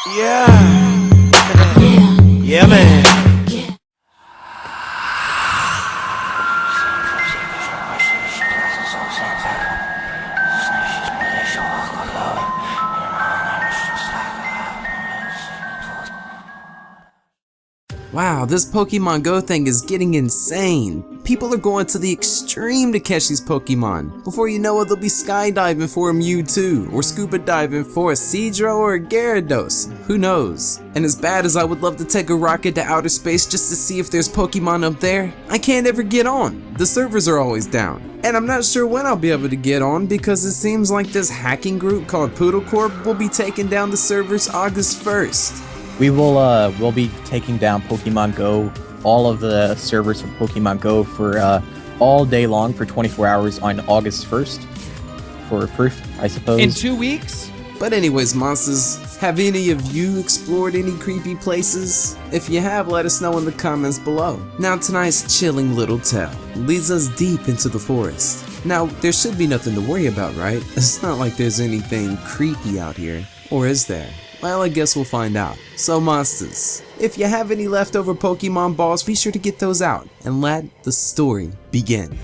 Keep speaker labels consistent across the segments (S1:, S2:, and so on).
S1: Yeah. Yeah, man.
S2: Wow, this Pokemon Go thing is getting insane. People are going to the extreme to catch these Pokemon. Before you know it, they'll be skydiving for a Mewtwo, or scuba diving for a Seadra or a Gyarados. Who knows? And as bad as I would love to take a rocket to outer space just to see if there's Pokemon up there, I can't ever get on. The servers are always down. And I'm not sure when I'll be able to get on because it seems like this hacking group called Poodle Corp will be taking down the servers August 1st.
S3: We'll be taking down Pokemon Go, all of the servers for Pokemon Go for all day long for 24 hours on August 1st for proof, I suppose.
S4: In 2 weeks?
S2: But anyways, monsters, have any of you explored any creepy places? If you have, let us know in the comments below. Now tonight's chilling little tale leads us deep into the forest. Now, there should be nothing to worry about, right? It's not like there's anything creepy out here, or is there? Well, I guess we'll find out. So monsters, if you have any leftover Pokemon balls, be sure to get those out and let the story begin.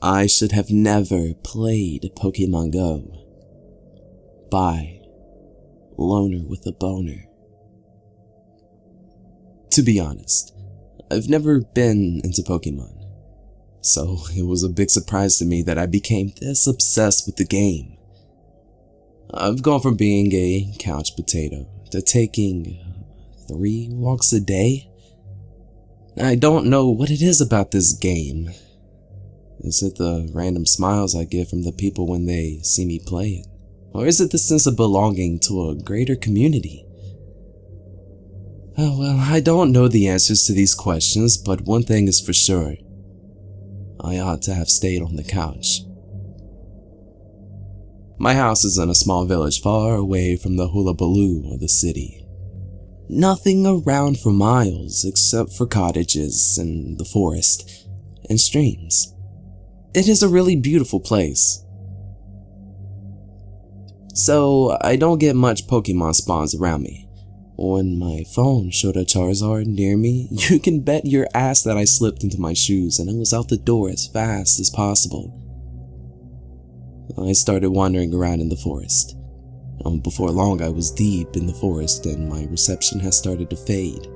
S2: I should have never played Pokemon Go by Loner with a Boner. To be honest, I've never been into Pokemon, so it was a big surprise to me that I became this obsessed with the game. I've gone from being a couch potato to taking 3 walks a day. I don't know what it is about this game. Is it the random smiles I get from the people when they see me play it? Or is it the sense of belonging to a greater community? Oh well, I don't know the answers to these questions, but one thing is for sure. I ought to have stayed on the couch. My house is in a small village far away from the hullabaloo of the city. Nothing around for miles except for cottages and the forest and streams. It is a really beautiful place. So I don't get much Pokemon spawns around me. When my phone showed a Charizard near me, you can bet your ass that I slipped into my shoes and I was out the door as fast as possible. I started wandering around in the forest. Before long, I was deep in the forest and my reception had started to fade.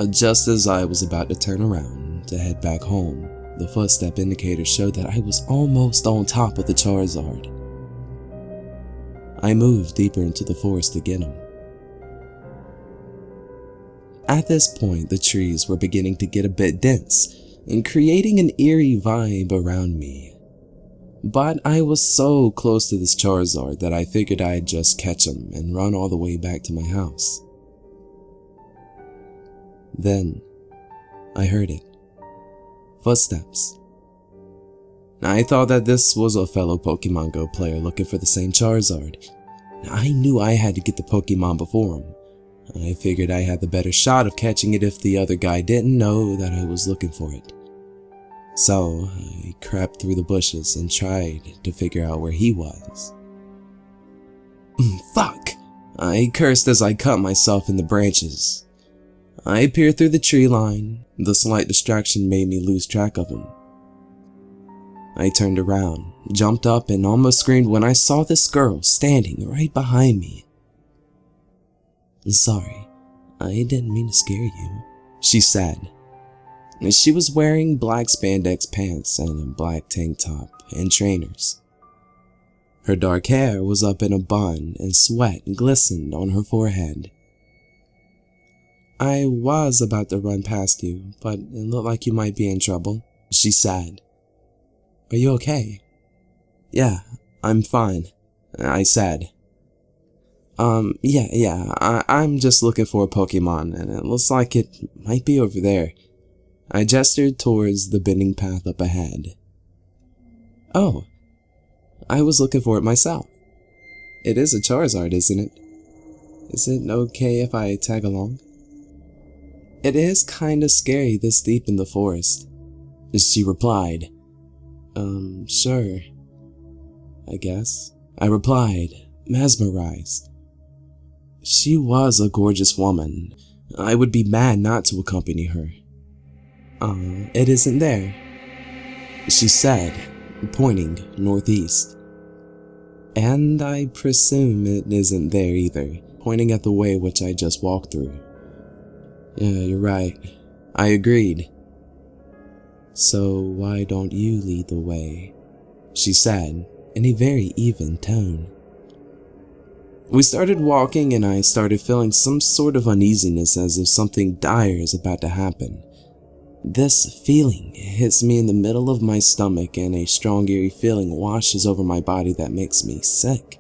S2: Just as I was about to turn around to head back home, the footstep indicator showed that I was almost on top of the Charizard. I moved deeper into the forest to get him. At this point, the trees were beginning to get a bit dense and creating an eerie vibe around me. But I was so close to this Charizard that I figured I'd just catch him and run all the way back to my house. Then, I heard it. Footsteps. I thought that this was a fellow Pokemon Go player looking for the same Charizard. I knew I had to get the Pokemon before him. I figured I had the better shot of catching it if the other guy didn't know that I was looking for it. So, I crept through the bushes and tried to figure out where he was. Fuck! I cursed as I cut myself in the branches. I peered through the tree line. The slight distraction made me lose track of him. I turned around, jumped up, and almost screamed when I saw this girl standing right behind me. Sorry, I didn't mean to scare you, she said. She was wearing black spandex pants and a black tank top and trainers. Her dark hair was up in a bun and sweat glistened on her forehead. I was about to run past you, but it looked like you might be in trouble, she said. Are you okay? Yeah, I'm fine, I said. I'm just looking for a Pokemon and it looks like it might be over there. I gestured towards the bending path up ahead. Oh, I was looking for it myself. It is a Charizard, isn't it? Is it okay if I tag along? It is kinda scary this deep in the forest, she replied. Sure, I guess. I replied, mesmerized. She was a gorgeous woman. I would be mad not to accompany her. It isn't there," she said, pointing northeast. "And I presume it isn't there either," pointing at the way which I just walked through. "Yeah, you're right," I agreed. "So why don't you lead the way?" she said, in a very even tone. We started walking and I started feeling some sort of uneasiness, as if something dire is about to happen. This feeling hits me in the middle of my stomach, and a strong eerie feeling washes over my body that makes me sick.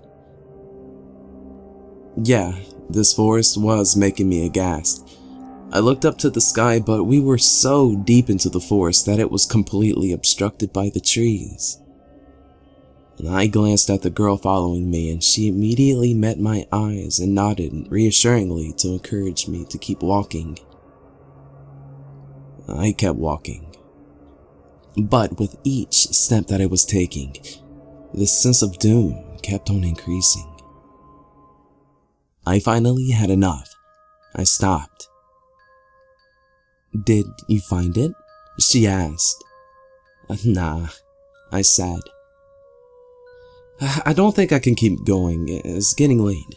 S2: Yeah, this forest was making me aghast. I looked up to the sky, but we were so deep into the forest that it was completely obstructed by the trees. And I glanced at the girl following me, and she immediately met my eyes and nodded reassuringly to encourage me to keep walking. I kept walking. But with each step that I was taking, the sense of doom kept on increasing. I finally had enough. I stopped. "Did you find it?" she asked. "Nah," I said. "I don't think I can keep going. It's getting late."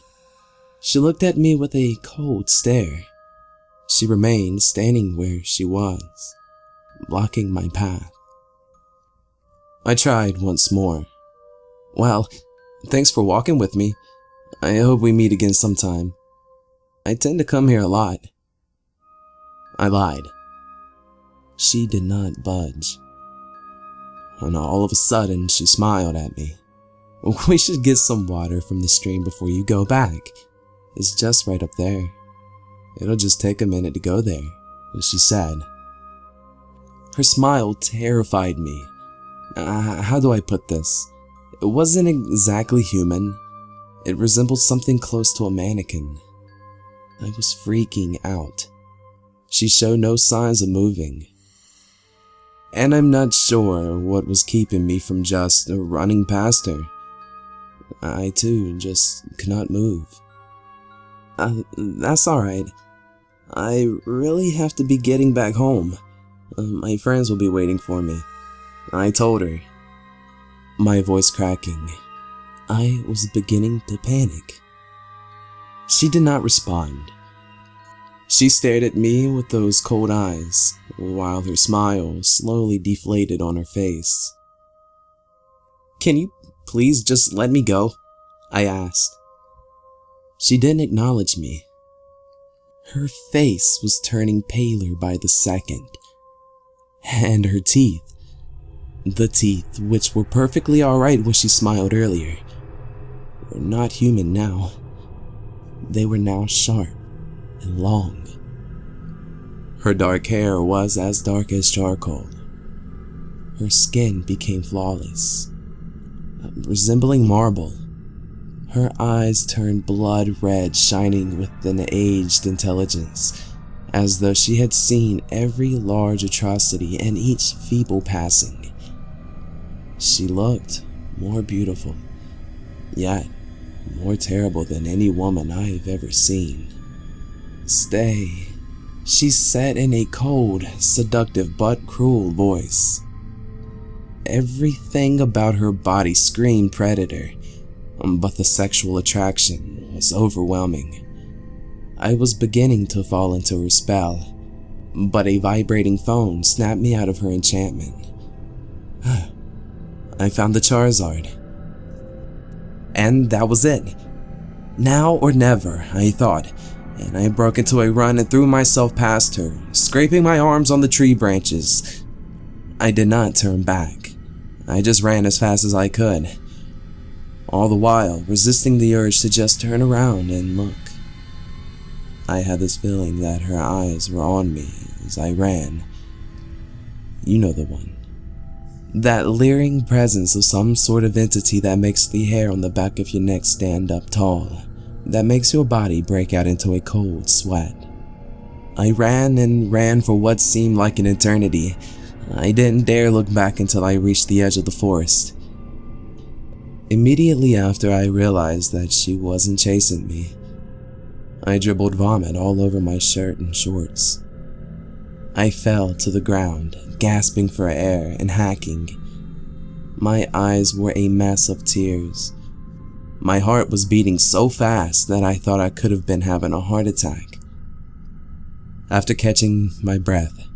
S2: She looked at me with a cold stare. She remained standing where she was, blocking my path. I tried once more. "Well, thanks for walking with me. I hope we meet again sometime. I tend to come here a lot." I lied. She did not budge. And all of a sudden, she smiled at me. "We should get some water from the stream before you go back. It's just right up there. It'll just take a minute to go there," she said. Her smile terrified me. How do I put this? It wasn't exactly human. It resembled something close to a mannequin. I was freaking out. She showed no signs of moving. And I'm not sure what was keeping me from just running past her. I too just could not move. That's alright. I really have to be getting back home. My friends will be waiting for me," I told her, my voice cracking. I was beginning to panic. She did not respond. She stared at me with those cold eyes, while her smile slowly deflated on her face. "Can you please just let me go?" I asked. She didn't acknowledge me. Her face was turning paler by the second, and her teeth, the teeth which were perfectly alright when she smiled earlier, were not human now. They were now sharp and long. Her dark hair was as dark as charcoal. Her skin became flawless, resembling marble. Her eyes turned blood red, shining with an aged intelligence, as though she had seen every large atrocity and each feeble passing. She looked more beautiful, yet more terrible than any woman I have ever seen. "Stay," she said in a cold, seductive but cruel voice. Everything about her body screamed predator, but the sexual attraction was overwhelming. I was beginning to fall into her spell, but a vibrating phone snapped me out of her enchantment. I found the Charizard. And that was it. Now or never, I thought, and I broke into a run and threw myself past her, scraping my arms on the tree branches. I did not turn back. I just ran as fast as I could, all the while resisting the urge to just turn around and look. I had this feeling that her eyes were on me as I ran. You know the one. That leering presence of some sort of entity that makes the hair on the back of your neck stand up tall, that makes your body break out into a cold sweat. I ran and ran for what seemed like an eternity. I didn't dare look back until I reached the edge of the forest. Immediately after I realized that she wasn't chasing me, I dribbled vomit all over my shirt and shorts. I fell to the ground, gasping for air and hacking. My eyes were a mess of tears. My heart was beating so fast that I thought I could have been having a heart attack. After catching my breath,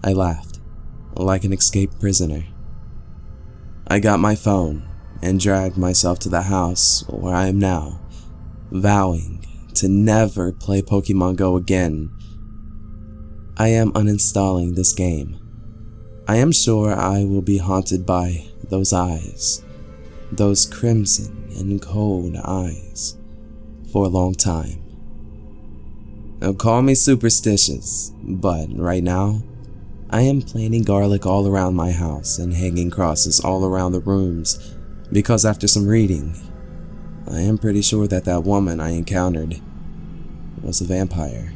S2: I laughed, like an escaped prisoner. I got my phone and dragged myself to the house where I am now, vowing to never play Pokemon Go again. I am uninstalling this game. I am sure I will be haunted by those eyes, those crimson and cold eyes, for a long time. Now call me superstitious, but right now, I am planting garlic all around my house and hanging crosses all around the rooms, because after some reading, I am pretty sure that that woman I encountered was a vampire.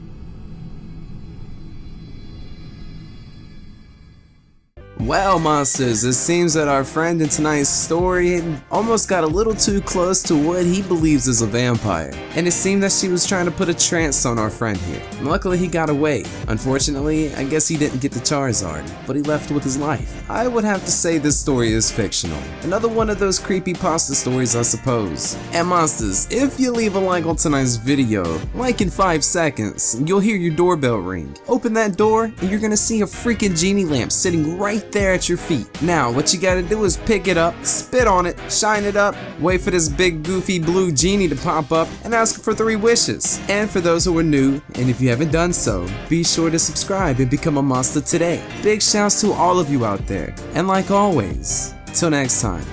S2: Well, monsters, it seems that our friend in tonight's story almost got a little too close to what he believes is a vampire, and it seemed that she was trying to put a trance on our friend here. Luckily, he got away. Unfortunately, I guess he didn't get the Charizard, but he left with his life. I would have to say this story is fictional. Another one of those creepypasta stories, I suppose. And monsters, if you leave a like on tonight's video, like in 5 seconds, you'll hear your doorbell ring. Open that door, and you're gonna see a freaking genie lamp sitting right there at your feet. Now, what you gotta do is pick it up, spit on it, shine it up, wait for this big goofy blue genie to pop up, and ask for 3 wishes. And for those who are new, and if you haven't done so, be sure to subscribe and become a monster today. Big shouts to all of you out there, and like always, till next time.